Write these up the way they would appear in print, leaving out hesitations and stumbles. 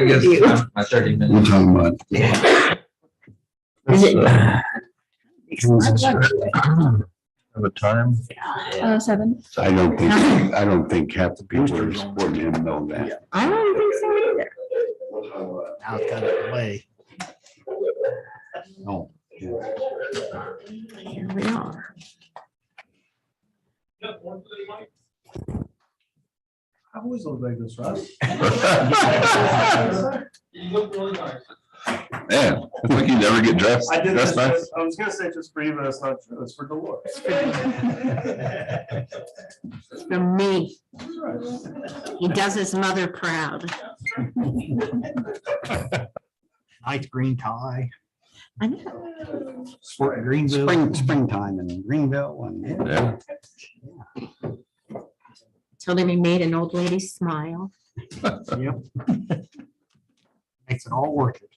I guess my 30 minutes. We're talking about. Yeah. Is it? Have a time? 7. I don't think half the people who are supporting him know that. I don't think so either. Now it's got it away. No. Here we are. I always look like this, Russ. You look really nice. Yeah, it's like you never get dressed. I did That's this, nice. I was gonna say just for you, but it's not true. It's for Dolores. From me. He does his mother proud. Nice green tie. I know. Sport in Greenville. Springtime in Greenville and. Yeah. Told him he made an old lady smile. Yep. Makes it all worth it.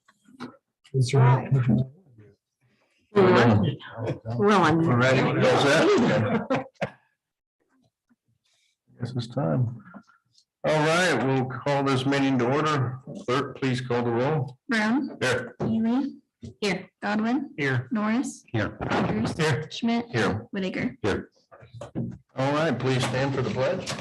Well, I'm We're ready. All set? Guess it's time. All right, we'll call this meeting to order. Clerk, please call the roll. Brown, Here. Ely, here, Godwin, Here. Norris, Here. Rogers, Here. Schmidt, Here. Whitaker. Here. All right, please stand for the pledge.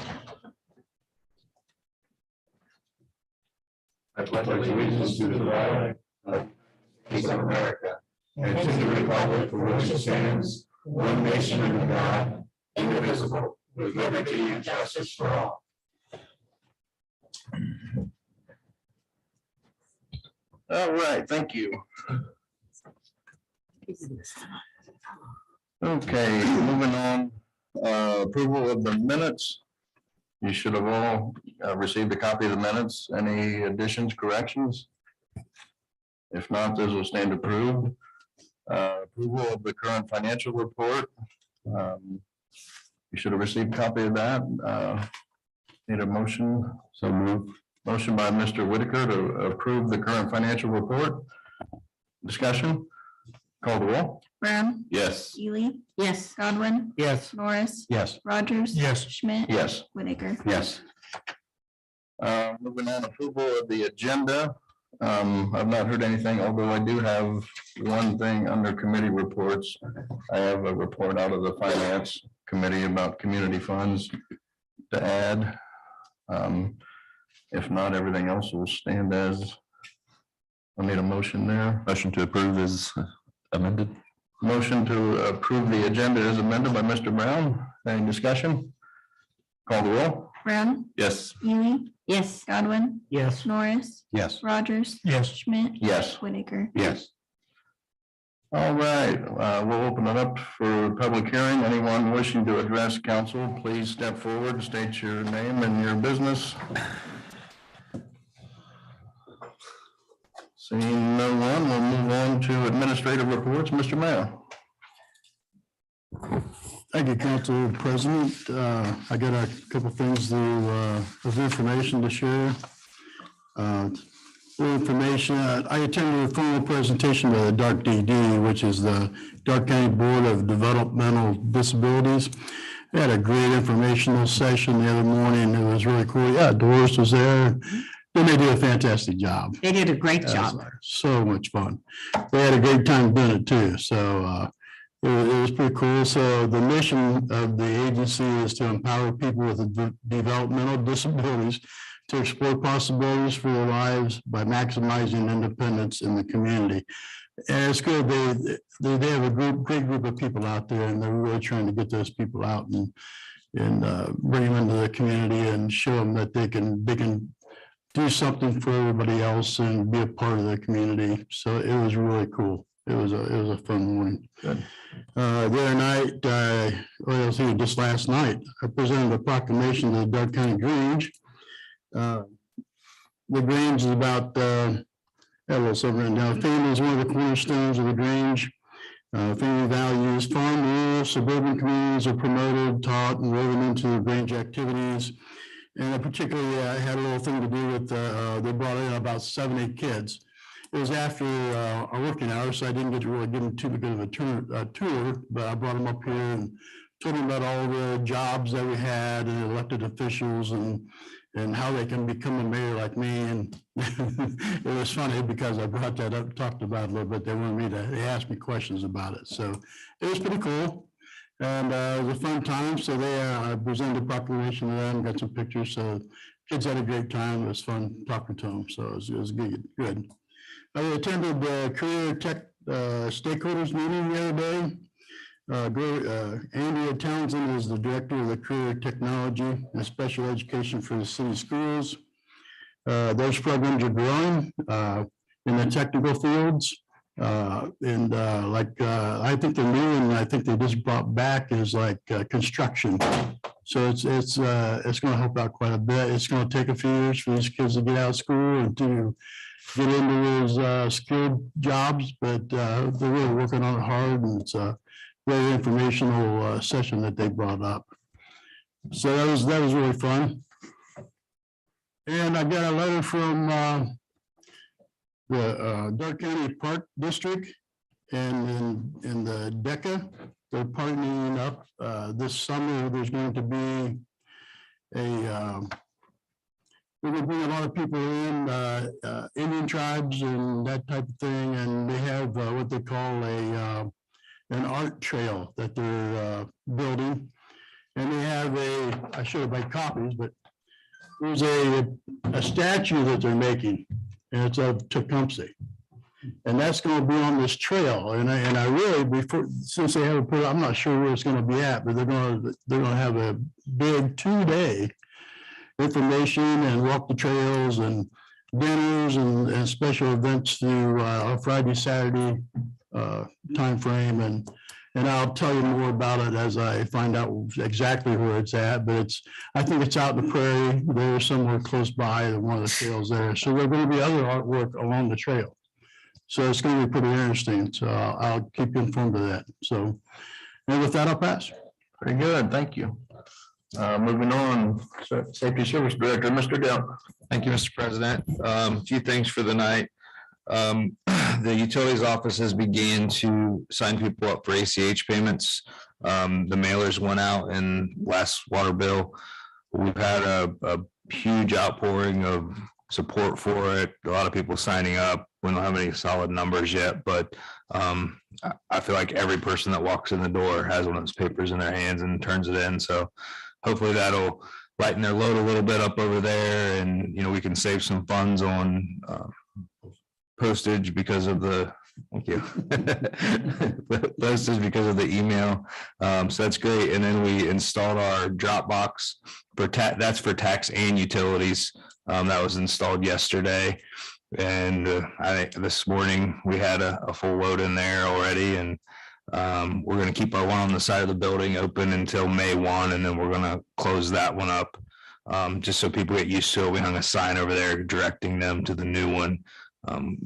I pledge allegiance to the flag of America and to the republic for which it stands, one nation under God, indivisible, with liberty and justice for all. All right, thank you. Okay, moving on, approval of the minutes. You should have all received a copy of the minutes. Any additions, corrections? If not, those will stand approved. Approval of the current financial report. You should have received a copy of that. Need a motion? So move. Motion by Mr. Whitaker to approve the current financial report. Discussion? Call the roll. Brown, Yes. Ely, yes, Godwin, Yes. Norris, Yes. Rogers. Yes. Schmidt. Yes. Whitaker. Yes. Moving on, approval of the agenda. I've not heard anything, although I do have one thing under committee reports. I have a report out of the finance committee about community funds to add. If not, everything else will stand as. I need a motion there. Motion to approve is amended. Motion to approve the agenda is amended by Mr. Brown. Any discussion? Call the roll. Brown, Yes. Ely, yes, Godwin, Yes. Norris, Yes. Rogers. Yes. Schmidt. Yes. Whitaker. Yes. All right, we'll open it up for public hearing. Anyone wishing to address council, please step forward, state your name and your business. Seeing no one, we'll move on to administrative reports. Mr. Mayor. Thank you, Council President. I got a couple things of information to share. Information, I attended a formal presentation by the DARC DD, which is the Dark County Board of Developmental Disabilities. We had a great informational session the other morning. It was really cool. Yeah, Doris was there. And they did a fantastic job. They did a great job. So much fun. They had a great time doing it too. So it was pretty cool. So the mission of the agency is to empower people with developmental disabilities to explore possibilities for their lives by maximizing independence in the community. And it's good. They have a great group of people out there, and they're really trying to get those people out and bring them into the community and show them that they can do something for everybody else and be a part of the community. So it was really cool. It was a fun morning. Good. The other night, I was here just last night, I presented a proclamation to the Dark County Grange. The Grange is about, a little something written down. Family is one of the cornerstones of the Grange. Family values, farm, rural, suburban communities are promoted, taught, and woven into the Grange activities. And particularly, I had a little thing to do with, they brought in about 7, 8 kids. It was after our working hours, so I didn't get to really give them too big of a tour, but I brought them up here and told them about all the jobs that we had and elected officials and and how they can become a mayor like me. And it was funny because I brought that up, talked about it a little bit. They wanted me to, they asked me questions about it. So it was pretty cool. And it was a fun time. So I presented a proclamation to them, got some pictures. So kids had a great time. It was fun talking to them. So it was good. I attended the career tech stakeholders meeting the other day. Andrea Townsend is the director of the career technology and special education for the city schools. Those programs are growing in the technical fields. I think the new one I think they just brought back is like construction. So it's going to help out quite a bit. It's going to take a few years for these kids to get out of school and to get into those skilled jobs, but they're really working on it hard, and it's a very informational session that they brought up. So that was really fun. And I got a letter from the Dark County Park District and in the DECA. They're partnering up this summer. There's going to be we're going to bring a lot of people in, Indian tribes and that type of thing, and they have what they call an art trail that they're building. And they have I should have made copies, but there's a statue that they're making, and it's of Tecumseh. And that's going to be on this trail. And I really, since they haven't put it, I'm not sure where it's going to be at, but they're going to have a big 2-day information and walk the trails and dinners and special events through a Friday, Saturday timeframe. And I'll tell you more about it as I find out exactly where it's at. But I think it's out in the prairie. They're somewhere close by one of the trails there. So there's going to be other artwork along the trail. So it's going to be pretty interesting. So I'll keep you informed of that. So, and with that, I'll pass. Very good, thank you. Moving on, Safety Service Director, Mr. Dell. Thank you, Mr. President. A few things for the night. The utilities offices began to sign people up for ACH payments. The mailers went out and last water bill. We've had a huge outpouring of support for it. A lot of people signing up. We don't have any solid numbers yet, but I feel like every person that walks in the door has one of those papers in their hands and turns it in. So hopefully that'll lighten their load a little bit up over there, and we can save some funds on postage because of the postage because of the email. So that's great. And then we installed our Dropbox for that's for tax and utilities. That was installed yesterday. And I think this morning we had a full load in there already, and we're going to keep our one on the side of the building open until May 1, and then we're going to close that one up just so people get used to it. We hung a sign over there directing them to the new one.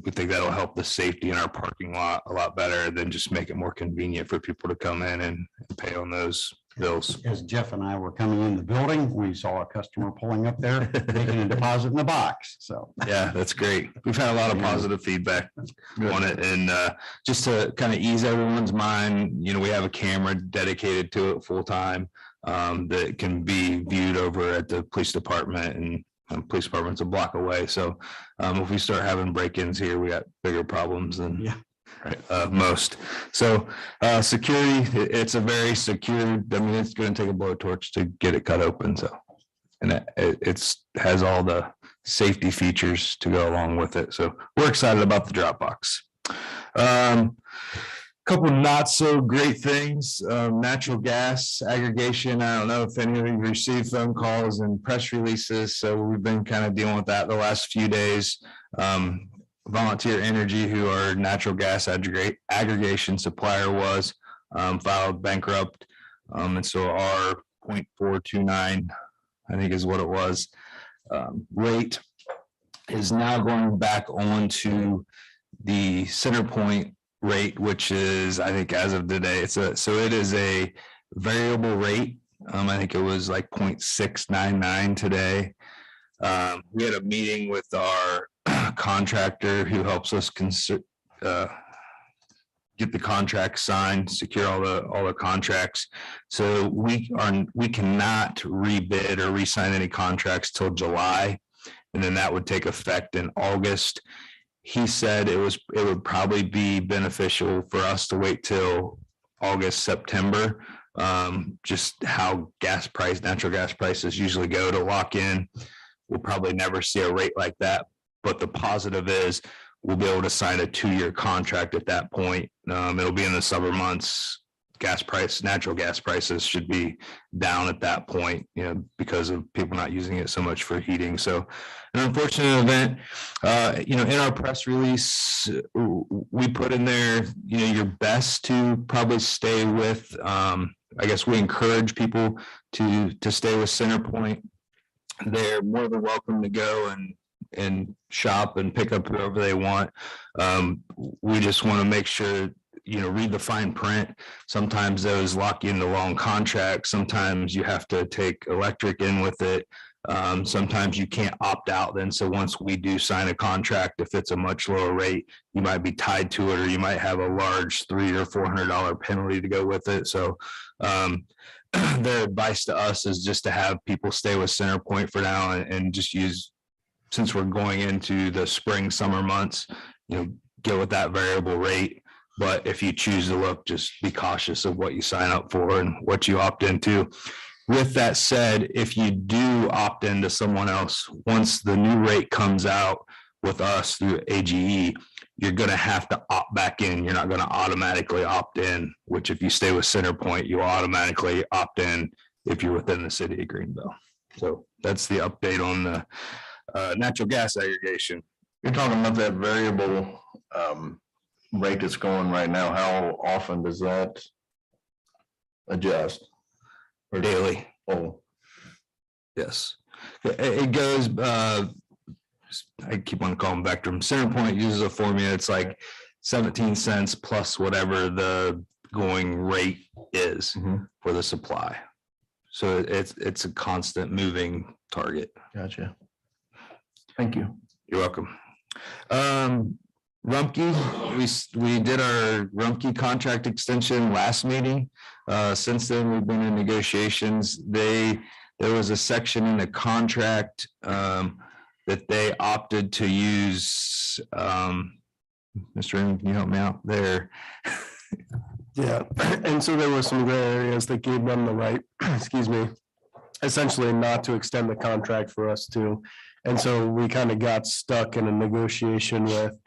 We think that'll help the safety in our parking lot a lot better than just make it more convenient for people to come in and pay on those bills. As Jeff and I were coming in the building, we saw a customer pulling up there, making a deposit in the box. So yeah, that's great. We've had a lot of positive feedback on it, and just to kind of ease everyone's mind, we have a camera dedicated to it full time that can be viewed over at the police department, and police department's a block away. So if we start having break-ins here, we got bigger problems than most. So security, it's a very secure. It's going to take a blowtorch to get it cut open. So, and it has all the safety features to go along with it. So we're excited about the Dropbox. Couple not so great things. Natural gas aggregation. I don't know if any of you received phone calls and press releases. So we've been kind of dealing with that the last few days. Volunteer Energy, who our natural gas aggregation supplier was, filed bankrupt. And so our 0.429, I think is what it was, rate is now going back on to the center point rate, which is, I think as of today, so it is a variable rate. I think it was like 0.699 today. We had a meeting with our contractor who helps us get the contract signed, secure all the contracts. So we cannot rebid or re-sign any contracts till July. And then that would take effect in August. He said it would probably be beneficial for us to wait till August, September. Just how natural gas prices usually go to lock in. We'll probably never see a rate like that. But the positive is we'll be able to sign a 2-year contract at that point. It'll be in the summer months. Natural gas prices should be down at that point, because of people not using it so much for heating. So an unfortunate event, in our press release, we put in there, your best to probably stay with, I guess we encourage people to stay with CenterPoint. They're more than welcome to go and shop and pick up whoever they want. We just want to make sure, read the fine print. Sometimes those lock you into long contracts. Sometimes you have to take electric in with it. Sometimes you can't opt out then. So once we do sign a contract, if it's a much lower rate, you might be tied to it, or you might have a large $300 or $400 penalty to go with it. So their advice to us is just to have people stay with CenterPoint for now and just use, since we're going into the spring, summer months, go with that variable rate. But if you choose to look, just be cautious of what you sign up for and what you opt into. With that said, if you do opt into someone else, once the new rate comes out with us through AGE, you're going to have to opt back in. You're not going to automatically opt in, which if you stay with CenterPoint, you automatically opt in if you're within the city of Greenville. So that's the update on the natural gas aggregation. You're talking about that variable rate that's going right now. How often does that adjust? Or daily? Oh, yes. It goes, I keep on calling Vectrum. CenterPoint uses a formula. It's like 17 cents plus whatever the going rate is for the supply. So it's a constant moving target. gotcha. Thank you. You're welcome. Rumpke, we did our Rumpke contract extension last meeting. Since then, we've been in negotiations. There was a section in the contract that they opted to use. Mr. Aaron, can you help me out there? Yeah, and so there were some gray areas that gave them the right, excuse me, essentially not to extend the contract for us to. And so we kind of got stuck in a negotiation with,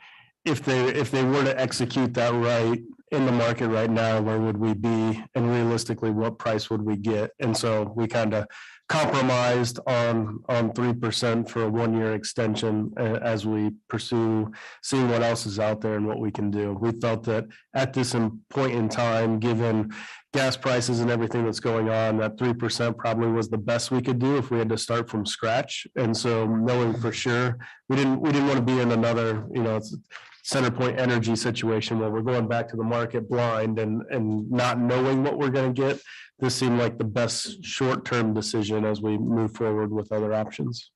if they were to execute that right in the market right now, where would we be? And realistically, what price would we get? And so we kind of compromised on 3% for a 1-year extension as we pursue seeing what else is out there and what we can do. We felt that at this point in time, given gas prices and everything that's going on, that 3% probably was the best we could do if we had to start from scratch. And so knowing for sure, we didn't want to be in another, CenterPoint energy situation where we're going back to the market blind and not knowing what we're going to get. This seemed like the best short-term decision as we move forward with other options.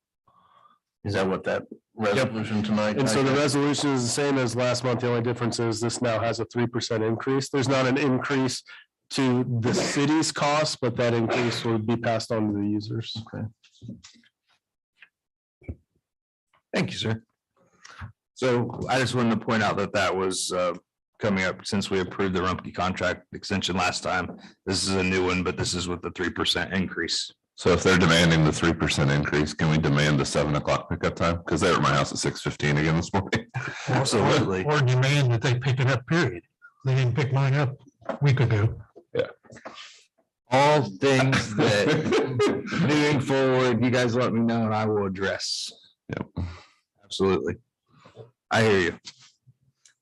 Is that what that resolution tonight? And so the resolution is the same as last month. The only difference is this now has a 3% increase. There's not an increase to the city's cost, but that increase will be passed on to the users. Okay. Thank you, sir. So I just wanted to point out that was coming up since we approved the Rumpke contract extension last time. This is a new one, but this is with the 3% increase. So if they're demanding the 3% increase, can we demand the 7 o'clock pickup time? Because they were at my house at 6:15 again this morning. Absolutely. Or demand that they pick it up, period. They didn't pick mine up a week ago. Yeah. All things that moving forward, you guys let me know and I will address. Yep. Absolutely. I hear you.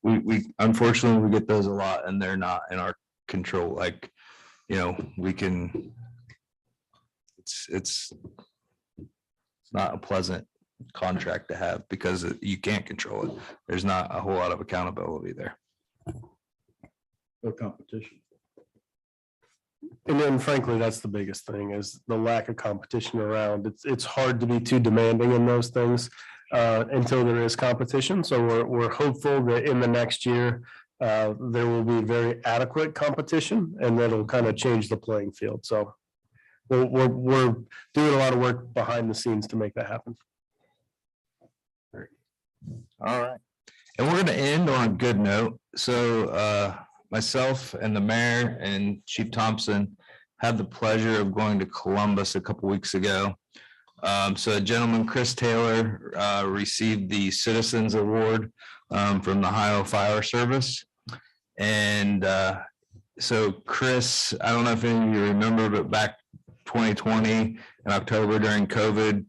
We unfortunately we get those a lot and they're not in our control. Like, we can, it's not a pleasant contract to have because you can't control it. There's not a whole lot of accountability there. No competition. And then frankly, that's the biggest thing is the lack of competition around. It's hard to be too demanding in those things until there is competition. So we're hopeful that in the next year there will be very adequate competition, and that'll kind of change the playing field. So we're doing a lot of work behind the scenes to make that happen. All right. And we're gonna end on a good note. So myself and the mayor and Chief Thompson had the pleasure of going to Columbus a couple weeks ago. So a gentleman, Chris Taylor, received the Citizens Award from the Ohio Fire Service. And so Chris, I don't know if any of you remember, but back 2020 in October during COVID,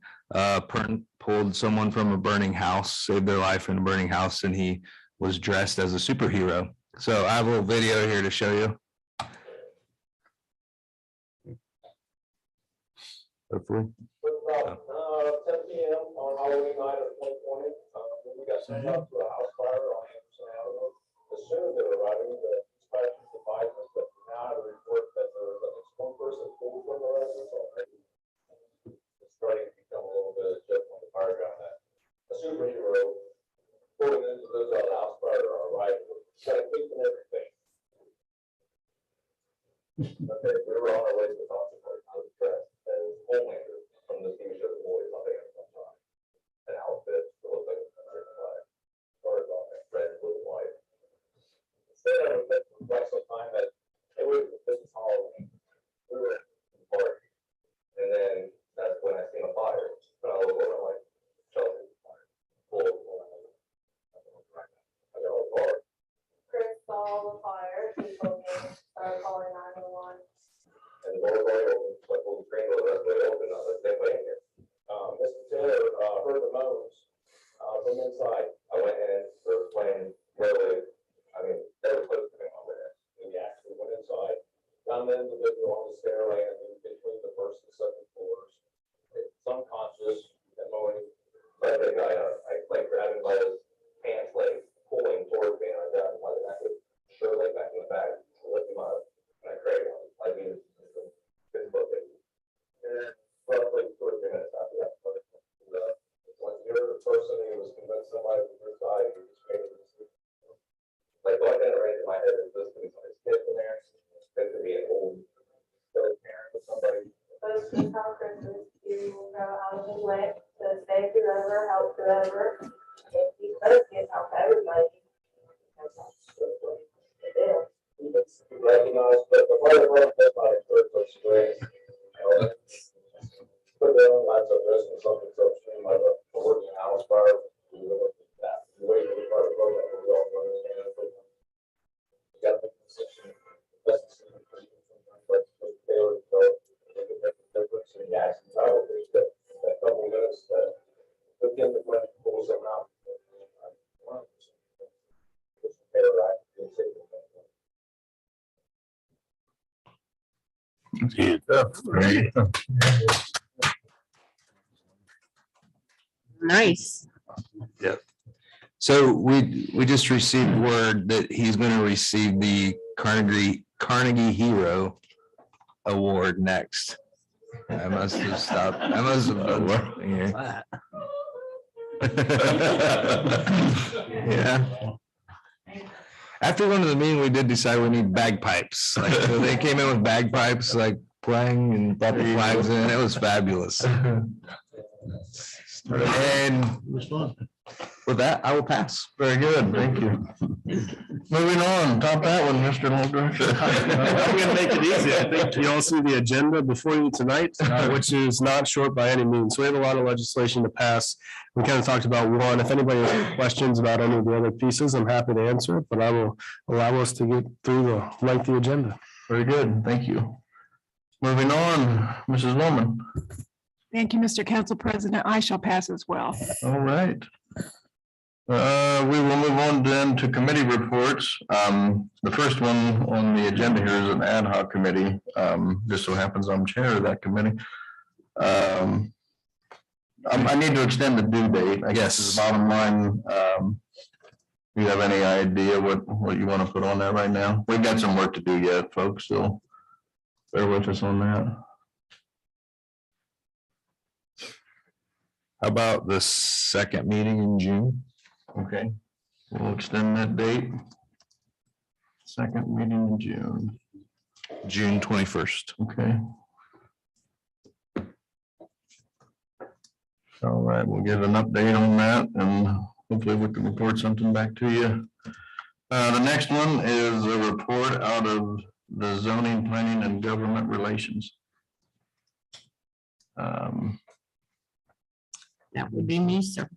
pulled someone from a burning house, saved their life in a burning house, and he was dressed as a superhero. So I have a little video here to show you. Hopefully. 10 p.m. on Halloween night of 2020, we got sent out to a house fire on Anderson Avenue. As soon as they were arriving, the inspections advised us that we now have a report that there was at least one person pulled from the residence already. It's starting to become a little bit of a joke on the fire ground that a superhero pulling into those out of the house fire are arriving, got a cape and everything. Okay, we were on our way to the Township to the press, and Homelander from the TV show The Boys on there sometime. An outfit that looked like a American flag, started on that red, blue, and white. Instead of it, for quite some time that, hey, wait, this is Halloween. We were at the party. And then that's when I seen a fire. And I look over, I'm like, Chelsea, fire. Full of I got a bar. Chris saw the fire, he told me, started calling 911. And the door way open, like little Greenville, the way open, I was like, wait here. Mr. Taylor, heard the moans, from inside. I went in, they were playing really, I mean, they were close to me over there. And we actually went inside, found the individual on the stairway and in between the first and second floors. It's unconscious and moaning, but the guy, I like grabbed him by his pants leg, pulling towards me, and I grabbed him by the neck, shirt leg back in the back, lift him up, and I cracked him. I mean, it's perfect. And roughly 2 or 3 minutes after that, when you're the person who was convinced somebody was your side, you just made a decision. Like, the only thing that ran through my head is this could be somebody's kid in there, it could be an old parent or somebody. But it's just how Chris is, he will go out of his way to save whoever, help whoever. If he does get help everybody. He recognized, but the fire department does not encourage such things. Put their own lives at risk and something so extreme like a working house fire. You wait for the fire department, we all understand. You got to make a decision. Best decision for you. Like Taylor, so they can make a difference in the actions. I hope there's that couple minutes that took him to when he pulls them out. Taylor, I can say Nice. So we just received word that he's going to receive the Carnegie Hero Award next. I must have stopped. I must have done something here. Yeah. After going to the meeting, we did decide we need bagpipes. Like so they came in with bagpipes, like playing and brought the flags in. It was fabulous. And with that, I will pass. Very good, thank you. Moving on, top that one, Mr. Holder. I'm gonna make it easy. I think you all see the agenda before you tonight, which is not short by any means. So we have a lot of legislation to pass. We kind of talked about one. If anybody has questions about any of the other pieces, I'm happy to answer it, but I will allow us to get through the lengthy agenda. Very good, thank you. Moving on, Mrs. Loman. Thank you, Mr. Council President. I shall pass as well. All right. We will move on then to committee reports. The first one on the agenda here is an ad hoc committee. Just so happens I'm chair of that committee. I need to extend the due date. I guess is the bottom line. Do you have any idea what you want to put on that right now? We've got some work to do yet, folks, so bear with us on that. How about the second meeting in June? Okay, we'll extend that date. second meeting in June. June 21st. Okay. All right, we'll get an update on that and hopefully we can report something back to you. The next one is a report out of the zoning, planning and government relations. That would be me, sir.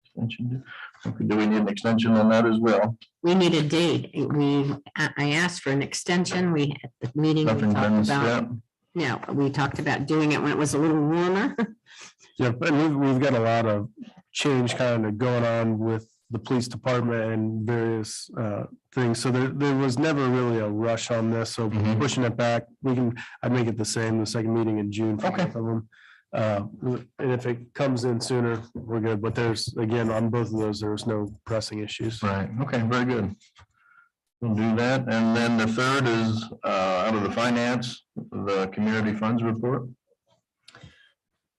Extension. Okay, do we need an extension on that as well? We need a date. I asked for an extension. We had the meeting. We Nothing talked been about, set? no, we talked about doing it when it was a little warmer. Yeah, and we've got a lot of change kind of going on with the police department and various things. So there was never really a rush on this. So Mhm. pushing it back, I'd make it the same, the second meeting in June for Okay. both of them. And if it comes in sooner, we're good. But there's, again, on both of those, there was no pressing issues. Right, okay, very good. We'll do that. And then the third is out of the finance, the community funds report.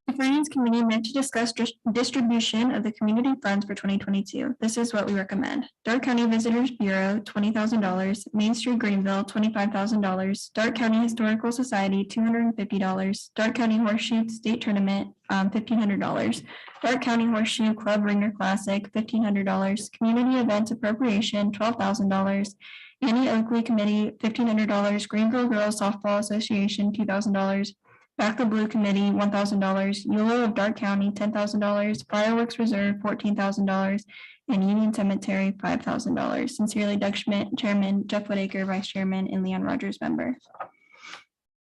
The Finance Committee met to discuss distribution of the community funds for 2022. This is what we recommend. Dark County Visitors Bureau, $20,000. Main Street Greenville, $25,000. Dark County Historical Society, $250. Dark County Horseshoe State Tournament, $1,500. Dark County Horseshoe Club Ringer Classic, $1,500. Community Events Appropriation, $12,000. Annie Oakley Committee, $1,500. Greenville Girls Softball Association, $2,000. Back the Blue Committee, $1,000, YOLO of Dark County, $10,000, Fireworks Reserve, $14,000, and Union Cemetery, $5,000. Sincerely, Doug Schmidt, Chairman, Jeff Whitaker, Vice Chairman, and Leon Rogers, Member.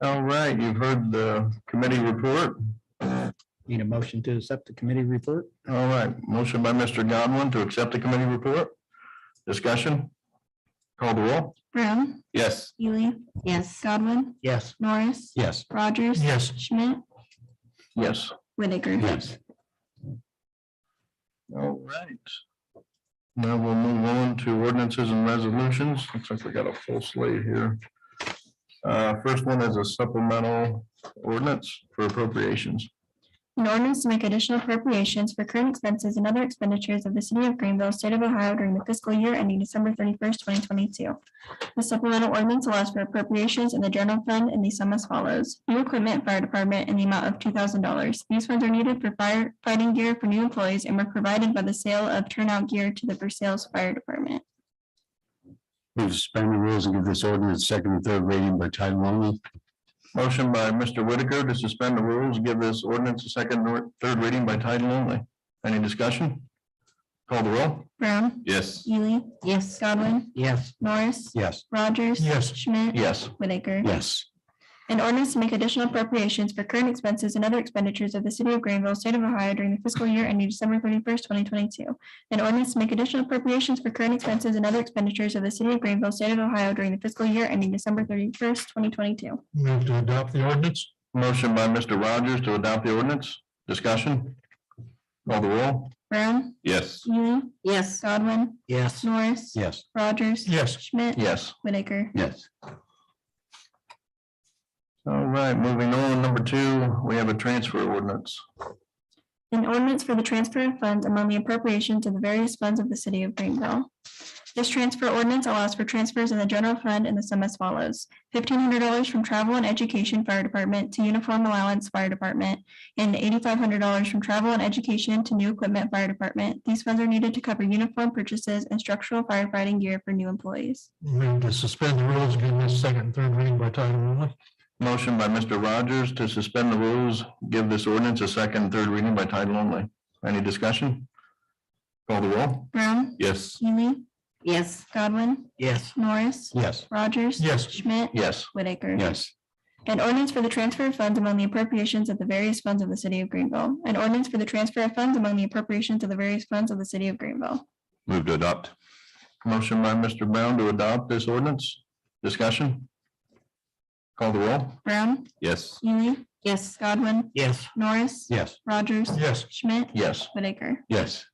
All right, you've heard the committee report. Need a motion to accept the committee report? All right, motion by Mr. Godwin to accept the committee report. Discussion? Call the roll. Brown, Yes. Ely, Yes. Godwin, Yes. Norris, Yes. Rogers. Yes. Schmidt, Yes. Whitaker. Yes. All right. Now we'll move on to ordinances and resolutions. Looks like we got a full slate here. First one is a supplemental ordinance for appropriations. An ordinance to make additional appropriations for current expenses and other expenditures of the city of Greenville, state of Ohio during the fiscal year ending December 31st, 2022. The supplemental ordinance allows for appropriations in the general fund in the sum as follows. New equipment, fire department, in the amount of $2,000. These funds are needed for firefighting gear for new employees and were provided by the sale of turnout gear to the Versailles Fire Department. Move to suspend the rules and give this ordinance second and third reading by title only. Motion by Mr. Whitaker to suspend the rules, give this ordinance a second or third reading by title only. Any discussion? Call the roll. Brown, Yes. Ely, Yes. Godwin, Yes. Norris, Yes. Rogers. Yes. Schmidt. Yes. Whitaker. Yes. An ordinance to make additional appropriations for current expenses and other expenditures of the city of Greenville, state of Ohio during the fiscal year ending December 31st, 2022. An ordinance to make additional appropriations for current expenses and other expenditures of the city of Greenville, state of Ohio during the fiscal year ending December 31st, 2022. Move to adopt the ordinance. Motion by Mr. Rogers to adopt the ordinance. Discussion? Call the roll. Brown, Yes. Ely, Yes. Godwin, Yes. Norris. Yes. Rogers. Yes. Schmidt. Yes. Whitaker. Yes. All right, moving on. Number 2, we have a transfer ordinance. An ordinance for the transfer of funds among the appropriations of the various funds of the city of Greenville. This transfer ordinance allows for transfers in the general fund in the sum as follows. $1,500 from travel and education fire department to uniform allowance fire department, and $8,500 from travel and education to new equipment fire department. These funds are needed to cover uniform purchases and structural firefighting gear for new employees. Move to suspend the rules, give this second and third reading by title only. Motion by Mr. Rogers to suspend the rules, give this ordinance a second and third reading by title only. Any discussion? Call the roll. Brown, Yes. Ely, Yes. Godwin, Yes. Norris. Yes. Rogers. Yes. Schmidt. Yes. Whitaker. Yes. An ordinance for the transfer of funds among the appropriations of the various funds of the city of Greenville. An ordinance for the transfer of funds among the appropriations of the various funds of the city of Greenville. Move to adopt. Motion by Mr. Brown to adopt this ordinance. Discussion? Call the roll. Brown, Yes. Ely, Yes. Godwin, Yes. Norris. Yes. Rogers. Yes. Schmidt. Yes. Whitaker. Yes.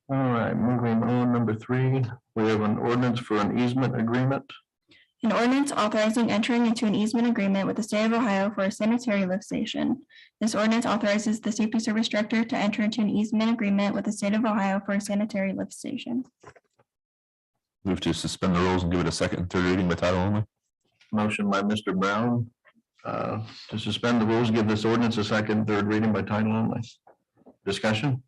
All right, moving on. Number 3, we have an ordinance for an easement agreement. An ordinance authorizing entering into an easement agreement with the state of Ohio for a sanitary lift station. This ordinance authorizes the safety service director to enter into an easement agreement with the state of Ohio for a sanitary lift station. Move to suspend the rules and give it a second and third reading by title only. Motion by Mr. Brown to suspend the rules, give this ordinance a second, third reading by title only. Discussion?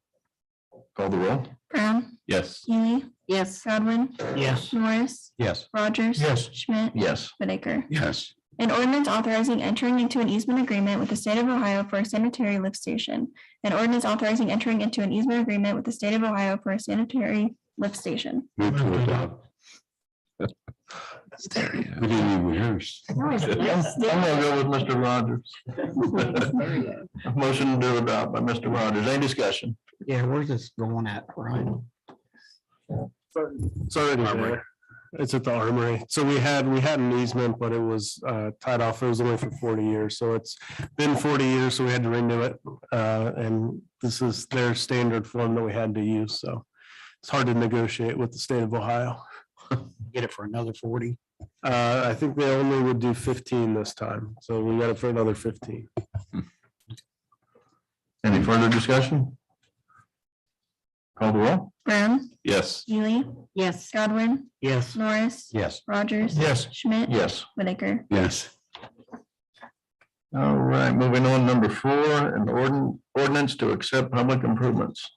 Call the roll. Brown, Yes. Neely, Yes. Godwin, Yes. Norris, Yes. Rogers. Yes. Schmidt. Yes. Whitaker. Yes. An ordinance authorizing entering into an easement agreement with the state of Ohio for a sanitary lift station. An ordinance authorizing entering into an easement agreement with the state of Ohio for a sanitary lift station. Move to adopt. We didn't even rehearse. I'm gonna go with Mr. Rogers. Motion to adopt by Mr. Rogers. Any discussion? Yeah, where's this going at, Brian? It's already there. It's at the Armory. So we had an easement, but it was tied off. It was only for 40 years. So it's been 40 years, so we had to renew it. And this is their standard form that we had to use. So it's hard to negotiate with the state of Ohio. Get it for another 40. I think they only would do 15 this time. So we got it for another 15. Any further discussion? Call the roll. Brown, Yes. Neely, Yes. Godwin, Yes. Norris, Yes. Rogers. Yes. Schmidt. Yes. Whitaker. Yes. All right, moving on, number 4, an ordinance to accept public improvements.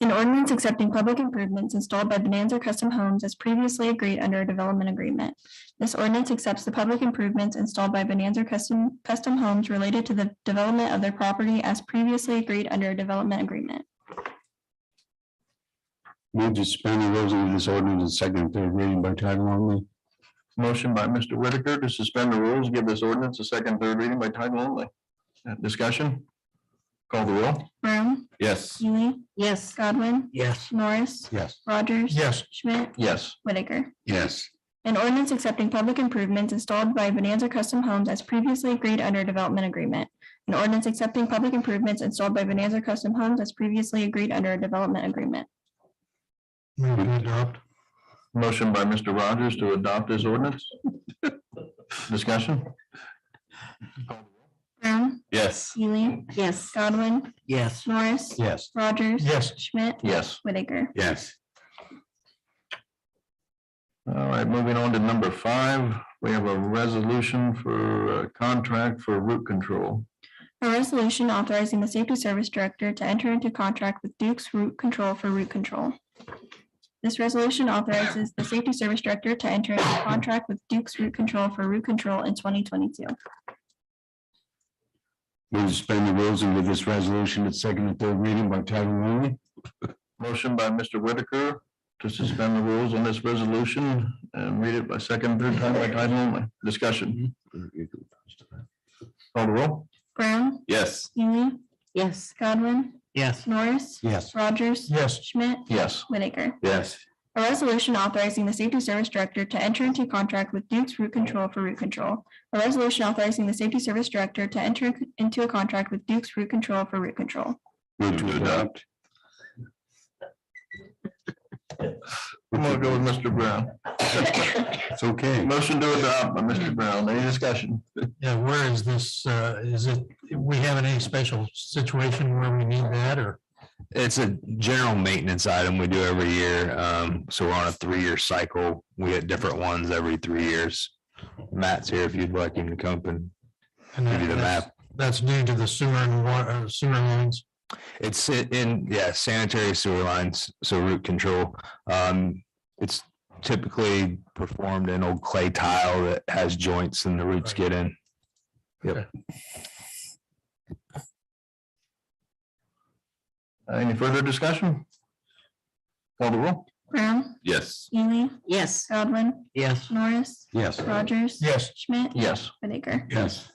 An ordinance accepting public improvements installed by Bonanza Custom Homes as previously agreed under a development agreement. This ordinance accepts the public improvements installed by Bonanza Custom Homes related to the development of their property as previously agreed under a development agreement. Move to suspend the rules and give this ordinance a second and third reading by title only. Motion by Mr. Whitaker to suspend the rules, give this ordinance a second, third reading by title only. Discussion? Call the roll. Brown, Yes. Neely, Yes. Godwin, Yes. Norris, Yes. Rogers. Yes. Schmidt. Yes. Whitaker. Yes. An ordinance accepting public improvements installed by Bonanza Custom Homes as previously agreed under a development agreement. An ordinance accepting public improvements installed by Bonanza Custom Homes as previously agreed under a development agreement. Move to adopt. Motion by Mr. Rogers to adopt this ordinance. Discussion? Brown, Yes. Neely, Yes. Godwin, Yes. Norris. Yes. Rogers. Yes. Schmidt. Yes. Whitaker. Yes. All right, moving on to number 5, we have a resolution for a contract for root control. A resolution authorizing the Safety Service Director to enter into contract with Duke's Root Control for root control. This resolution authorizes the Safety Service Director to enter into contract with Duke's Root Control for root control in 2022. Move to suspend the rules and give this resolution its second and third reading by title only. Motion by Mr. Whitaker to suspend the rules on this resolution and read it by second, third time by title only. Discussion. Call the roll. Brown, Yes. Neely, Yes. Godwin, Yes. Norris. Yes. Rogers. Yes. Schmidt. Yes. Whitaker. Yes. A resolution authorizing the Safety Service Director to enter into contract with Duke's Root Control for root control. A resolution authorizing the Safety Service Director to enter into a contract with Duke's Root Control for root control. Move to adopt. I'm gonna go with Mr. Brown. It's okay. Motion to adopt by Mr. Brown. Any discussion? Yeah, where is this, is it, we have any special situation where we need that, or? It's a general maintenance item we do every year. So we're on a 3-year cycle. We get different ones every 3 years. Matt's here if you'd like him to come up and give you the map. That's due to the sewer and water, sewer lines. It's in, yeah, sanitary sewer lines, so root control. It's typically performed in old clay tile that has joints and the roots get in. Yep. Any further discussion? Call the roll. Brown, Yes. Neely, Yes. Godwin, Yes. Norris. Yes. Rogers. Yes. Schmidt. Yes. Whitaker. Yes.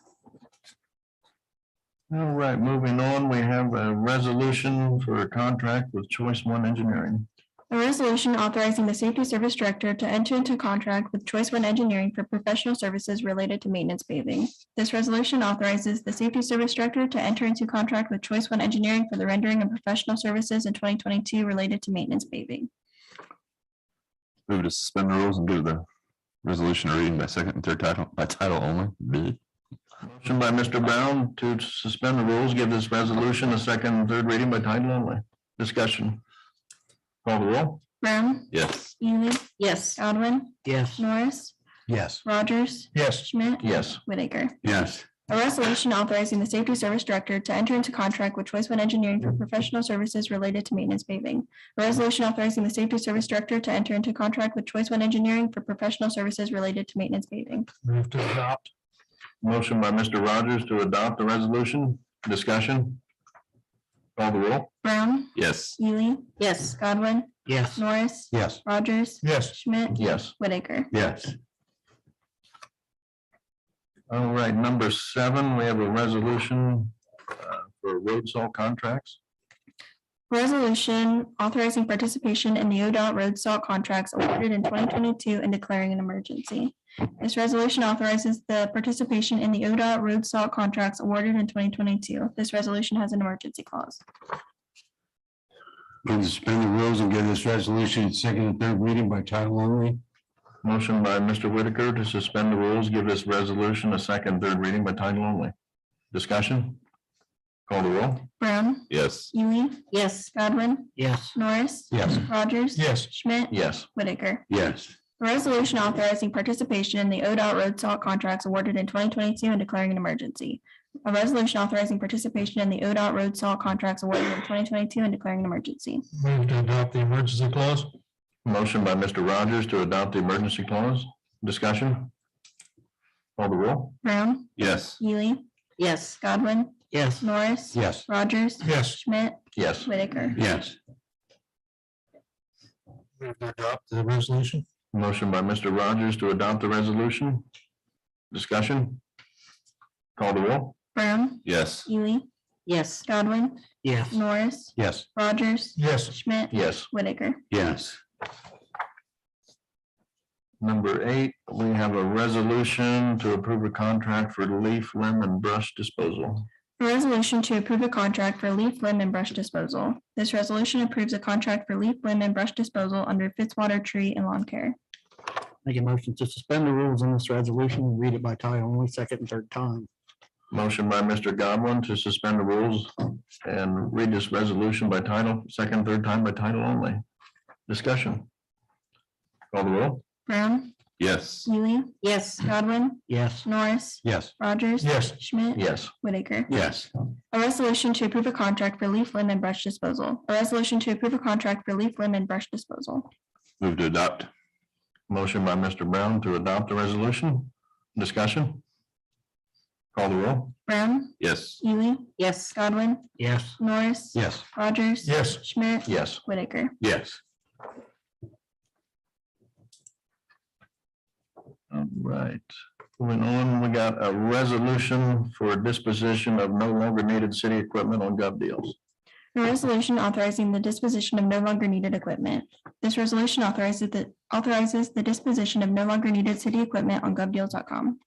All right, moving on, we have a resolution for a contract with Choice One Engineering. A resolution authorizing the Safety Service Director to enter into contract with Choice One Engineering for professional services related to maintenance paving. This resolution authorizes the Safety Service Director to enter into contract with Choice One Engineering for the rendering of professional services in 2022 related to maintenance paving. Move to suspend the rules and give the resolution a reading by second and third title, by title only. Motion by Mr. Brown to suspend the rules, give this resolution a second and third reading by title only. Discussion. Call the roll. Brown, Yes. Ely, Yes. Godwin, Yes. Norris, Yes. Rogers, Yes. Schmidt. Yes. Whitaker. Yes. A resolution authorizing the Safety Service Director to enter into contract with Choice One Engineering for professional services related to maintenance paving. A resolution authorizing the Safety Service Director to enter into contract with Choice One Engineering for professional services related to maintenance paving. Move to adopt. Motion by Mr. Rogers to adopt the resolution. Discussion. Call the roll. Brown, Yes. Ely, Yes. Godwin, Yes. Norris, Yes. Rogers, Yes. Schmidt, Yes. Whitaker. Yes. All right, number 7, we have a resolution for road salt contracts. Resolution authorizing participation in the ODOT road salt contracts awarded in 2022 and declaring an emergency. This resolution authorizes the participation in the ODOT road salt contracts awarded in 2022. This resolution has an emergency clause. Move to suspend the rules and give this resolution its second and third reading by title only. Motion by Mr. Whitaker to suspend the rules, give this resolution a second, third reading by title only. Discussion? Call the roll. Brown, Yes. Ely, Yes. Godwin, Yes. Norris, Yes. Rogers. Yes. Schmidt. Yes. Whitaker. Yes. A resolution authorizing participation in the ODOT road salt contracts awarded in 2022 and declaring an emergency. A resolution authorizing participation in the ODOT road salt contracts awarded in 2022 and declaring an emergency. Move to adopt the emergency clause. Motion by Mr. Rogers to adopt the emergency clause. Discussion? Call the roll. Brown, Yes. Ely, Yes. Godwin, Yes. Norris. Yes. Rogers. Yes. Schmidt. Yes. Whitaker. Yes. Move to adopt the resolution. Motion by Mr. Rogers to adopt the resolution. Discussion? Call the roll. Brown, Yes. Ely, Yes. Godwin, Yes. Norris, Yes. Rogers, Yes. Schmidt. Yes. Whitaker. Yes. Number 8, we have a resolution to approve a contract for leaf, limb, and brush disposal. A resolution to approve a contract for leaf, limb, and brush disposal. This resolution approves a contract for leaf, limb, and brush disposal under Fitzwater Tree and Lawn Care. Make a motion to suspend the rules on this resolution and read it by title only, second and third time. Motion by Mr. Godwin to suspend the rules and read this resolution by title, second, third time by title only. Discussion. Call the roll. Brown, Yes. Ely, Yes. Godwin, Yes. Norris, Yes. Rogers. Yes. Schmidt. Yes. Whitaker. Yes. A resolution to approve a contract for leaf, limb, and brush disposal. A resolution to approve a contract for leaf, limb, and brush disposal. Move to adopt. Motion by Mr. Brown to adopt the resolution. Discussion. Call the roll. Brown, Yes. Ely, Yes. Godwin, Yes. Norris. Yes. Rogers. Yes. Schmidt. Yes. Whitaker. Yes. All right. Moving on, we got a resolution for disposition of no longer needed city equipment on gov deals. A resolution authorizing the disposition of no longer needed equipment. This resolution authorizes the disposition of no longer needed city equipment on govdeals.com.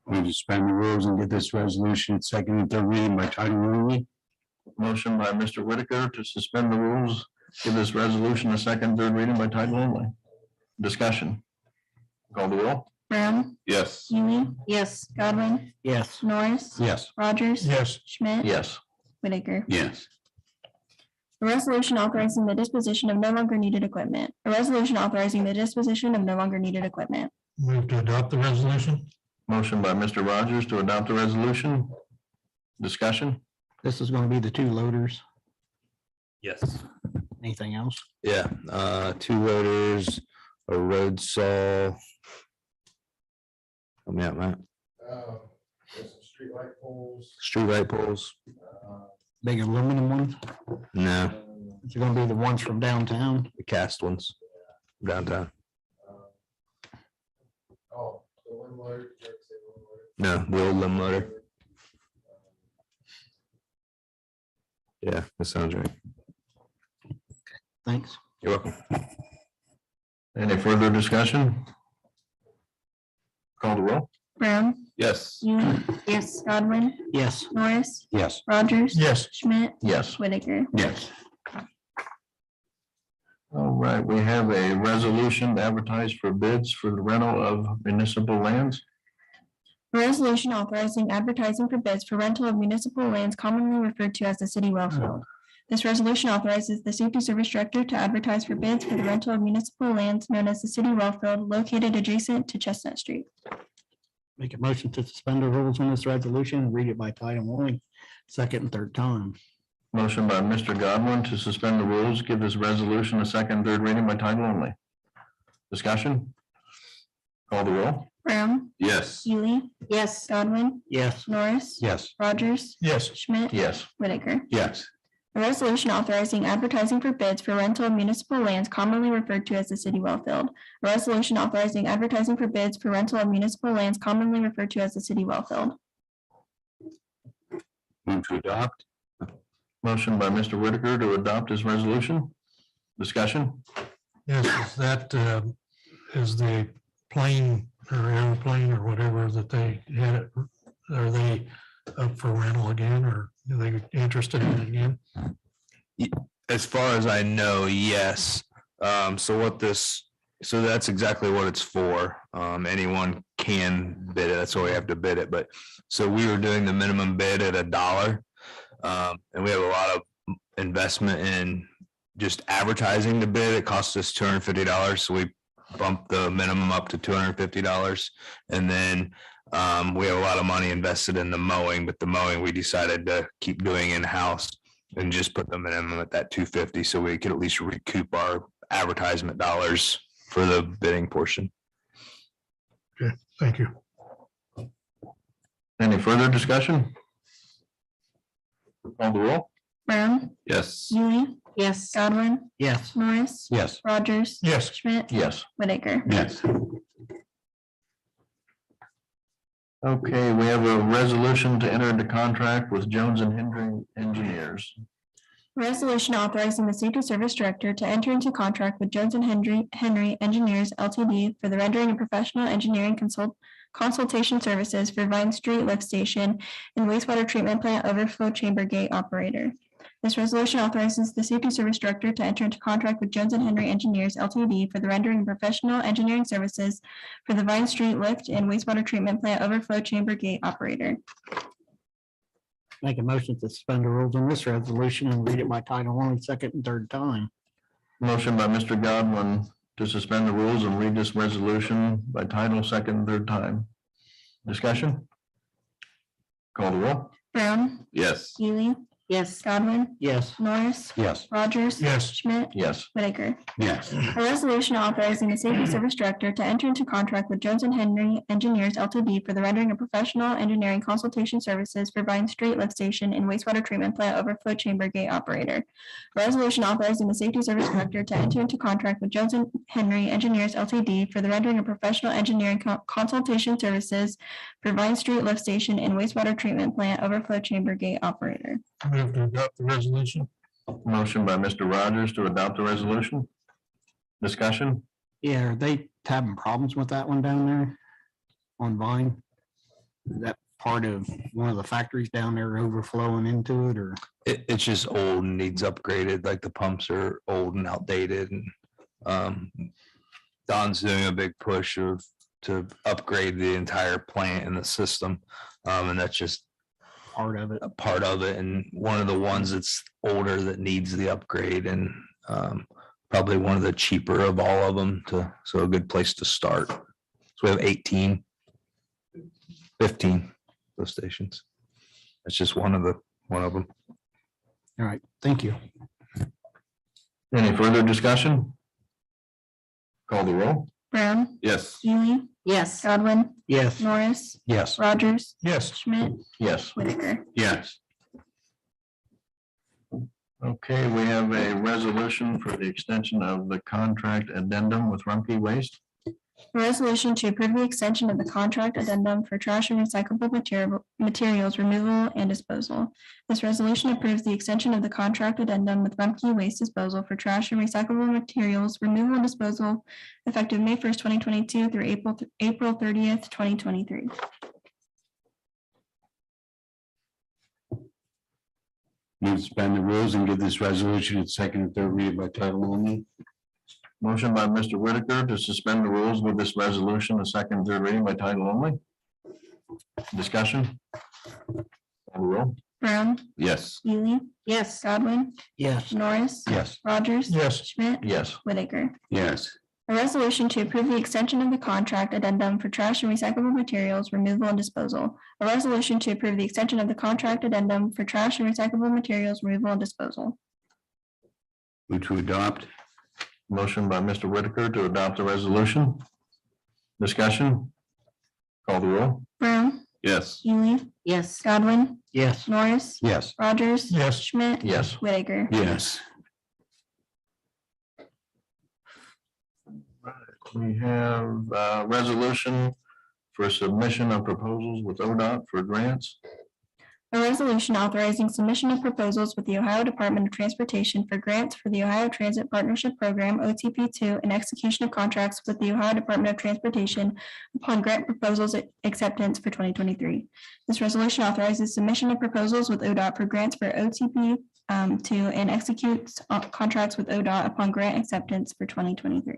Move to suspend the rules and get this resolution its second and third reading by title only. Motion by Mr. Whitaker to suspend the rules, give this resolution a second, third reading by title only. Discussion. Call the roll. Brown, Yes. Ely, Yes. Godwin, Yes. Norris. Yes. Rogers. Yes. Schmidt. Yes. Whitaker. Yes. A resolution authorizing the disposition of no longer needed equipment. A resolution authorizing the disposition of no longer needed equipment. Move to adopt the resolution. Motion by Mr. Rogers to adopt the resolution. Discussion. This is going to be the 2 loaders. Yes. Anything else? Yeah, 2 loaders, a road saw. Help me out, Matt. There's some street light poles. Street light poles? Big aluminum ones? No, It's going to be the ones from downtown. the cast ones downtown. Oh, the one loader. No, the old limb loader. Yeah, that sounds right. Thanks. You're welcome. Any further discussion? Call the roll. Brown, Yes. Ely, Yes. Godwin, Yes. Norris, Yes. Rogers. Yes. Schmidt. Yes. Whitaker. Yes. All right, we have a resolution to advertise for bids for the rental of municipal lands. A resolution authorizing advertising for bids for rental of municipal lands commonly referred to as the city well field. This resolution authorizes the safety service director to advertise for bids for the rental of municipal lands known as the city wellfield located adjacent to Chestnut Street. Make a motion to suspend the rules on this resolution and read it by title only, second and third time. Motion by Mr. Godwin to suspend the rules, give this resolution a second, third reading by title only. Discussion? Call the roll. Brown, Yes. Healy, yes, Godwin, Yes. Norris, Yes. Rogers, yes, Schmidt, Yes. Whitaker. Yes. A resolution authorizing advertising for bids for rental of municipal lands commonly referred to as the city wellfield. A resolution authorizing advertising for bids for rental of municipal lands commonly referred to as the city wellfield. Move to adopt. Motion by Mr. Whitaker to adopt this resolution. Discussion? yes, is that, is the plane or airplane or whatever that they had, are they up for rental again, or are they interested in it again? As far as I know, yes. So that's exactly what it's for. Anyone can bid it. That's why we have to bid it. But so we were doing the minimum bid at $1. And we have a lot of investment in just advertising the bid. It costs us $250. So we bumped the minimum up to $250. And then we have a lot of money invested in the mowing, but the mowing we decided to keep doing in-house and just put the minimum at that $250 so we could at least recoup our advertisement dollars for the bidding portion. Thank you. Any further discussion? Call the roll. Brown, Yes. Healy, yes, Godwin, Yes. Norris, Yes. Rogers, Yes, Schmidt, Yes. Whitaker. Yes. Okay, we have a resolution to enter into contract with Jones and Hendry Engineers. Resolution authorizing the safety service director to enter into contract with Jones and Henry Engineers Ltd. for the rendering of professional engineering consultation services for Vine Street Lift Station and wastewater treatment plant overflow chamber gate operator. This resolution authorizes the safety service director to enter into contract with Jones and Henry Engineers Ltd. for the rendering of professional engineering services for the Vine Street Lift and wastewater treatment plant overflow chamber gate operator. Make a motion to suspend the rules on this resolution and read it by title only, second and third time. Motion by Mr. Godwin to suspend the rules and read this resolution by title, second, and third time. Discussion? Call the roll. Brown, Yes. Healy, yes, Godwin, Yes. Norris, Yes. Rogers. yes, Schmidt, Yes. Whitaker. Yes. A resolution authorizing the safety service director to enter into contract with Jones and Henry Engineers Ltd. for the rendering of professional engineering consultation services for Vine Street Lift Station and wastewater treatment plant overflow chamber gate operator. A resolution authorizing the safety service director to enter into contract with Jones and Henry Engineers Ltd. for the rendering of professional engineering consultation services for Vine Street Lift Station and wastewater treatment plant overflow chamber gate operator. move to adopt the resolution. Motion by Mr. Rogers to adopt the resolution. Discussion? Yeah, are they having problems with that one down there on Vine? Is that part of one of the factories down there overflowing into it, or? It's just old and needs upgraded, like the pumps are old and outdated and Don's doing a big push to upgrade the entire plant and the system. And that's just Part of it. a part of it, and one of the ones that's older that needs the upgrade, and probably one of the cheaper of all of them so a good place to start. So we have 15 lift stations. That's just one of them. All right, thank you. Any further discussion? Call the roll. Brown, Yes. Healy, yes, Godwin, Yes. Norris, Yes. Rogers, Yes, Schmidt, Yes. Whitaker. Yes. Okay, we have a resolution for the extension of the contract addendum with Rumpke Waste. A resolution to approve the extension of the contract addendum for trash and recyclable materials removal and disposal. This resolution approves the extension of the contract addendum with Rumpke Waste Disposal for trash and recyclable materials removal and disposal effective May 1st, 2022 through April 30th, 2023. Move to suspend the rules and give this resolution its second and third reading by title only. Motion by Mr. Whitaker to suspend the rules with this resolution, a second, and third reading by title only. Discussion? Call the roll. Brown, Yes. Healy, Yes. Godwin, Yes. Norris, Yes. Rogers. Yes. Schmidt, Yes. Whitaker. Yes. A resolution to approve the extension of the contract addendum for trash and recyclable materials removal and disposal. A resolution to approve the extension of the contract addendum for trash and recyclable materials removal and disposal. Move to adopt. Motion by Mr. Whitaker to adopt the resolution. Discussion. Call the roll. Brown, Yes. Ely, Yes. Godwin, Yes. Norris, Yes. Rogers. Yes. Schmidt. Yes. Whitaker. Yes. We have a resolution for submission of proposals with ODOT for grants. A resolution authorizing submission of proposals with the Ohio Department of Transportation for grants for the Ohio Transit Partnership Program, OTP2, and execution of contracts with the Ohio Department of Transportation upon grant proposals acceptance for 2023. This resolution authorizes submission of proposals with ODOT for grants for OTP2 and executes contracts with ODOT upon grant acceptance for 2023.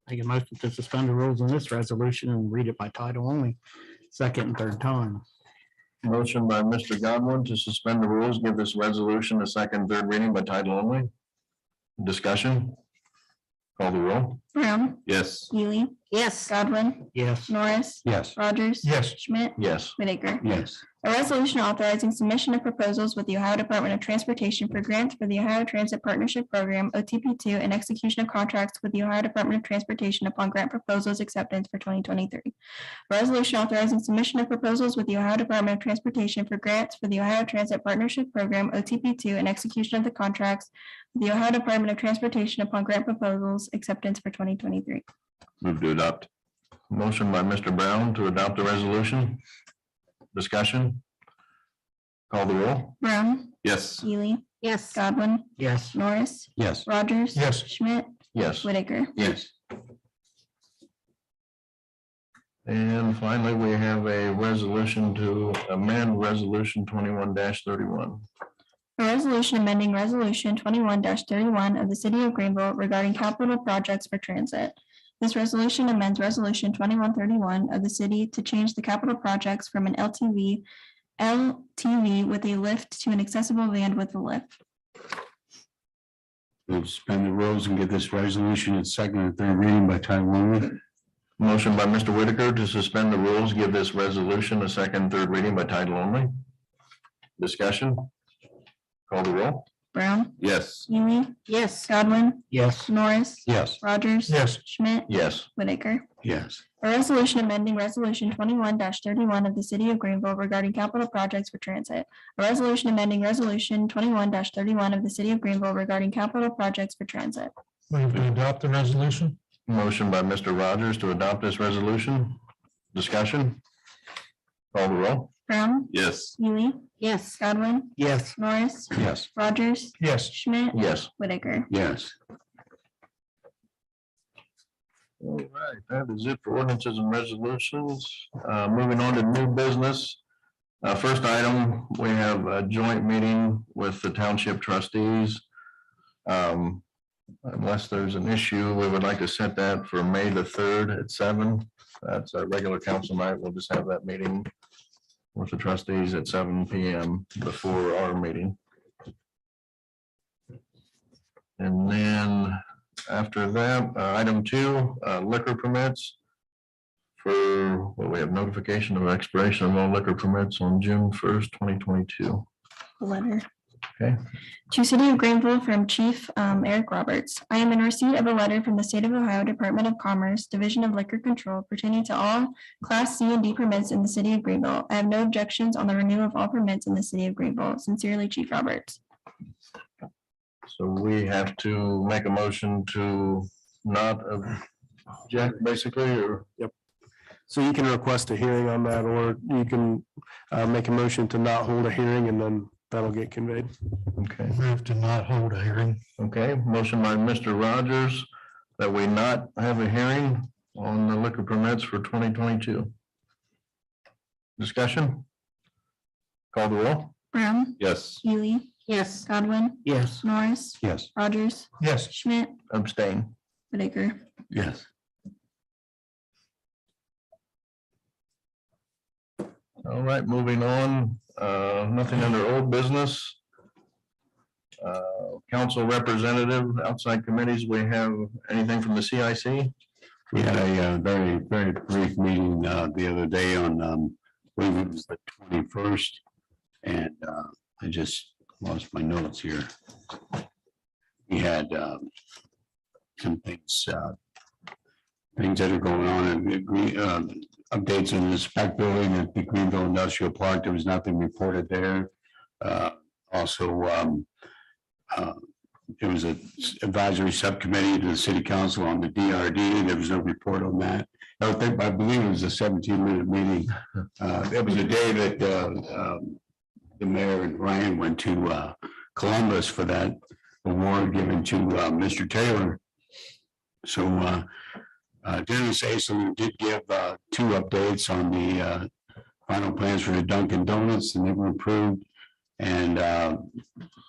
Make a motion to suspend the rules on this resolution and read it by title only, second and third time. Motion by Mr. Godwin to suspend the rules, give this resolution a second, third reading by title only. Discussion. Call the roll. Brown, Yes. Ely, Yes. Godwin, Yes. Norris, Yes. Rogers. Yes. Schmidt, Yes. Whitaker. Yes. A resolution authorizing submission of proposals with the Ohio Department of Transportation for grants for the Ohio Transit Partnership Program, OTP2, and execution of contracts with the Ohio Department of Transportation upon grant proposals acceptance for 2023. A resolution authorizing submission of proposals with the Ohio Department of Transportation for grants for the Ohio Transit Partnership Program, OTP2, and execution of the contracts with the Ohio Department of Transportation upon grant proposals acceptance for 2023. Move to adopt. Motion by Mr. Brown to adopt the resolution. Discussion. Call the roll. Brown, Yes. Ely, Yes. Godwin, Yes. Norris, Yes. Rogers. Yes. Schmidt, Yes. Whitaker. Yes. And finally, we have a resolution to amend resolution 21-31. A resolution amending resolution 21-31 of the city of Greenville regarding capital projects for transit. This resolution amends resolution 2131 of the city to change the capital projects from an LTV with a lift to an accessible van with a lift. Move to suspend the rules and give this resolution its second and third reading by title only. Motion by Mr. Whitaker to suspend the rules, give this resolution a second, third reading by title only. Discussion. Call the roll. Brown, Yes. Ely, Yes. Godwin, Yes. Norris, Yes. Rogers. Yes. Schmidt, Yes. Whitaker. Yes. A resolution amending resolution 21-31 of the city of Greenville regarding capital projects for transit. A resolution amending resolution 21-31 of the city of Greenville regarding capital projects for transit. Move to adopt the resolution. Motion by Mr. Rogers to adopt this resolution. Discussion. Call the roll. Brown, Yes. Ely, Yes. Godwin, Yes. Norris, Yes. Rogers. Yes. Schmidt, Yes. Whitaker. Yes. All right, that is it for ordinances and resolutions. Moving on to new business. First item, we have a joint meeting with the Township Trustees. Unless there's an issue, we would like to set that for May the 3rd at 7. That's a regular council night. We'll just have that meeting with the trustees at 7 p.m. before our meeting. And then after that, item 2, liquor permits. For, well, we have notification of expiration of all liquor permits on June 1st, 2022. Letter. Okay. To City of Greenville from Chief Eric Roberts. I am in receipt of a letter from the State of Ohio Department of Commerce, Division of Liquor Control pertaining to all Class C and D permits in the City of Greenville. I have no objections on the renewal of all permits in the City of Greenville. Sincerely, Chief Roberts. So we have to make a motion to not object, basically, or? Yep. So you can request a hearing on that, or you can make a motion to not hold a hearing, and then that'll get conveyed. Okay. Move to not hold a hearing. Okay, motion by Mr. Rogers that we not have a hearing on the liquor permits for 2022. Discussion? Call the roll? Brown, Yes. Ely, Yes. Godwin, Yes. Norris, Yes. Rogers, Yes. Schmidt, Abstain. Whitaker. Yes. All right, moving on. Nothing under old business. Council representative, outside committees, we have anything from the CIC? We had a very, very brief meeting the other day on, I believe it was the 21st. And I just lost my notes here. We had some things that are going on and updates on the spec building at the Greenville Industrial Park. There was nothing reported there. Also, there was an advisory subcommittee to the city council on the DRD. There was no report on that. I believe it was a 17-minute meeting. It was a day that the mayor and Ryan went to Columbus for that award given to Mr. Taylor. So Dennis Aisling did give 2 updates on the final plans for the Dunkin' Donuts, and they were approved. And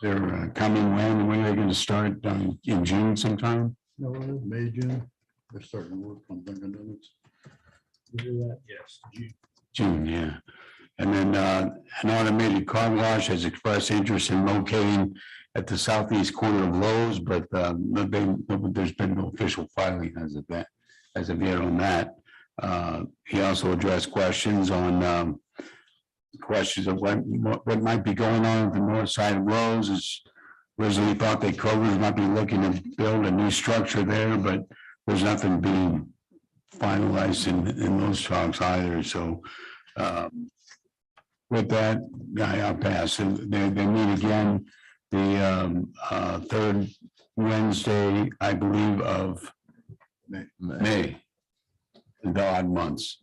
they're coming when are they going to start in June sometime? No, May, June. They're starting to work on Dunkin' Donuts. Yes. June, yeah. And then an automated car wash has expressed interest in locating at the southeast corner of Lowe's, but there's been no official filing as of yet on that. He also addressed questions on questions of what might be going on at the north side of Lowe's. Is originally thought that Kroger's might be looking to build a new structure there, but there's nothing being finalized in those talks either. So with that, I'll pass. And they meet again the 3rd Wednesday, I believe, of May. The odd months.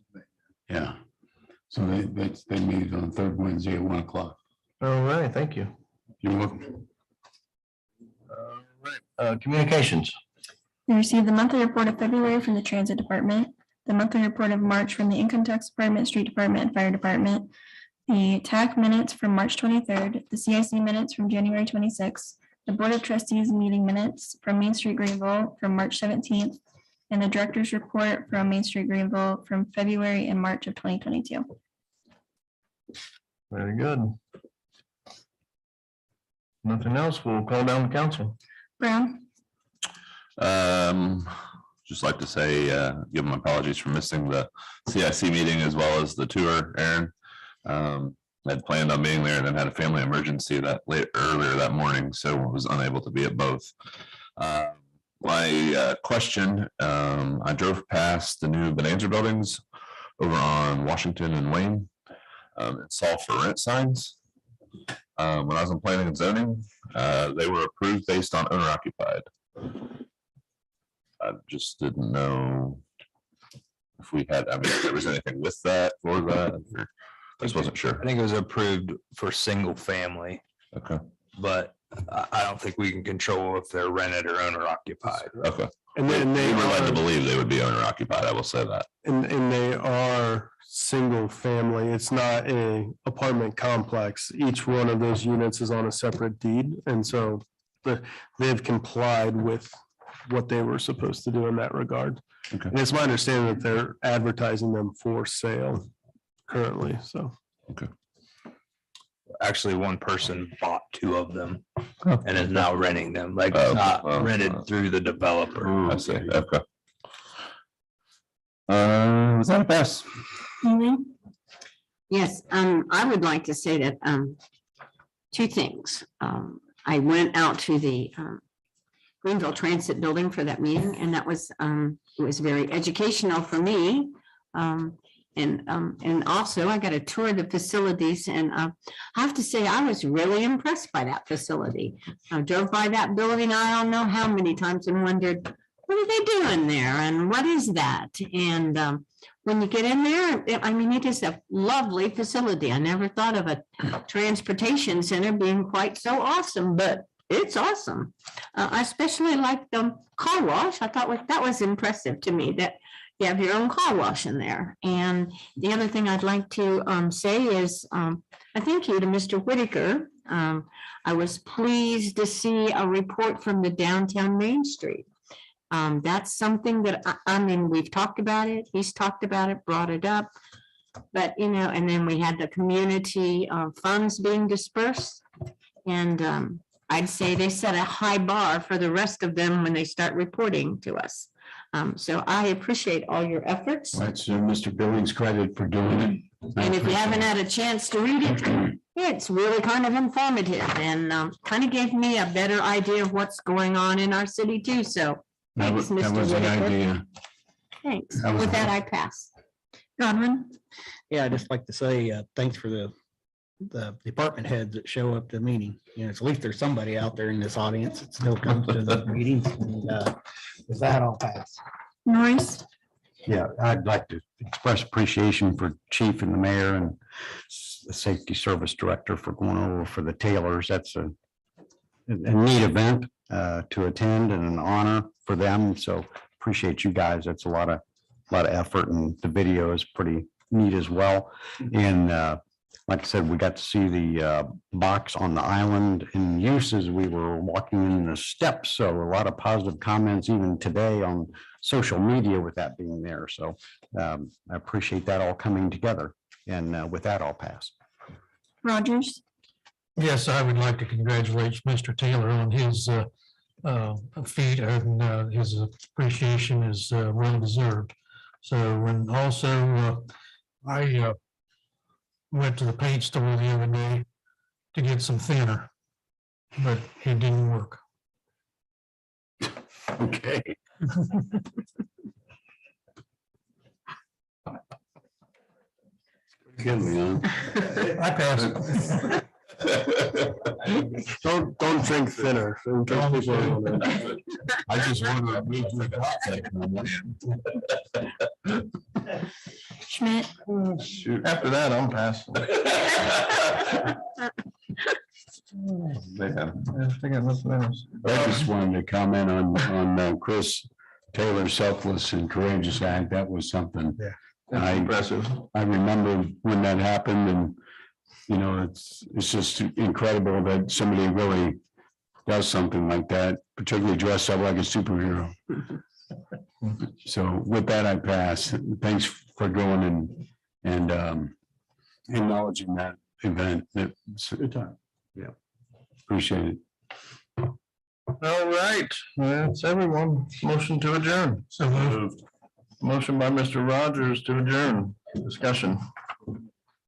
Yeah. So they meet on the 3rd Wednesday at 1 o'clock. All right, thank you. You're welcome. All right, communications. We received the monthly report of February from the Transit Department, the monthly report of March from the Income Tax Department, Street Department, and Fire Department, the TAC minutes from March 23rd, the CIC minutes from January 26th, the Board of Trustees meeting minutes from Main Street Greenville from March 17th, and the Director's report from Main Street Greenville from February and March of 2022. Very good. Nothing else, we'll call down the council. Brown, Just like to say, give my apologies for missing the CIC meeting as well as the tour, Aaron. I'd planned on being there and then had a family emergency earlier that morning, so was unable to be at both. My question, I drove past the new Bonanza buildings over on Washington and Wayne and saw for rent signs. When I was in planning and zoning, they were approved based on owner occupied. I just didn't know if we had, if there was anything with that for that. I just wasn't sure. I think it was approved for single family. Okay. But I don't think we can control if they're rented or owner occupied. Okay. And then We were led to believe they would be owner occupied. I will say that. And they are single family. It's not a apartment complex. Each one of those units is on a separate deed. And so they've complied with what they were supposed to do in that regard. Okay. And it's my understanding that they're advertising them for sale currently, so. Okay. Actually, one person bought 2 of them and is now renting them, like not rented through the developer. I see. Okay. Was that a pass? Yes, I would like to say that 2 things. I went out to the Greenville Transit Building for that meeting, and that was it was very educational for me. And also I got a tour of the facilities, and I have to say I was really impressed by that facility. I drove by that building, I don't know how many times, and wondered, what are they doing there and what is that? And when you get in there, I mean, it is a lovely facility. I never thought of a transportation center being quite so awesome, but it's awesome. I especially like the car wash. I thought that was impressive to me, that you have your own car wash in there. And the other thing I'd like to say is, I thank you to Mr. Whitaker. I was pleased to see a report from the downtown Main Street. That's something that, I mean, we've talked about it. He's talked about it, brought it up. But, you know, and then we had the community funds being dispersed. And I'd say they set a high bar for the rest of them when they start reporting to us. So I appreciate all your efforts. That's Mr. Billings' credit for doing it. And if you haven't had a chance to read it, it's really kind of informative and kind of gave me a better idea of what's going on in our city too. So That thanks, was Mr. an Whitaker. idea. Thanks. That was With that, good. I pass. Godwin, Yeah, I'd just like to say, thanks for the department heads that show up to the meeting. You know, at least there's somebody out there in this audience that still comes to the meetings. And with that, I'll pass. Norris, Yeah, I'd like to express appreciation for Chief and the Mayor and the Safety Service Director for going over for the Taylors. That's a neat event to attend and an honor for them. So appreciate you guys. That's a lot of effort, and the video is pretty neat as well. And like I said, we got to see the box on the island in use as we were walking in the steps. So a lot of positive comments even today on social media with that being there. So I appreciate that all coming together. And with that, I'll pass. Rogers, Yes, I would like to congratulate Mr. Taylor on his feat, and his appreciation is well deserved. So, and also I went to the paint store the other day to get some thinner, but it didn't work. Okay. Good, Leon. I passed. Don't drink thinner. in case people don't know. I just wanted to move to the Schmidt, Shoot, after that, I'm passing. Man. I think I must have. I just wanted to comment on Chris Taylor's selfless and courageous act. That was something. Yeah. I- Impressive. I remember when that happened, and you know, it's just incredible that somebody really does something like that, particularly dressed up like a superhero. So with that, I pass. Thanks for going and acknowledging that event. It's a good time. Yeah. Appreciate it. All right, that's everyone. Motion to adjourn. So moved. Motion by Mr. Rogers to adjourn. Discussion.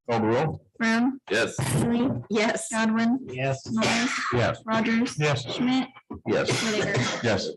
Call the roll. Brown, Yes. Lee, Yes. Godwin, Yes. Norris, Yes. Rogers. Yes. Schmidt, Yes. Whitaker. Yes.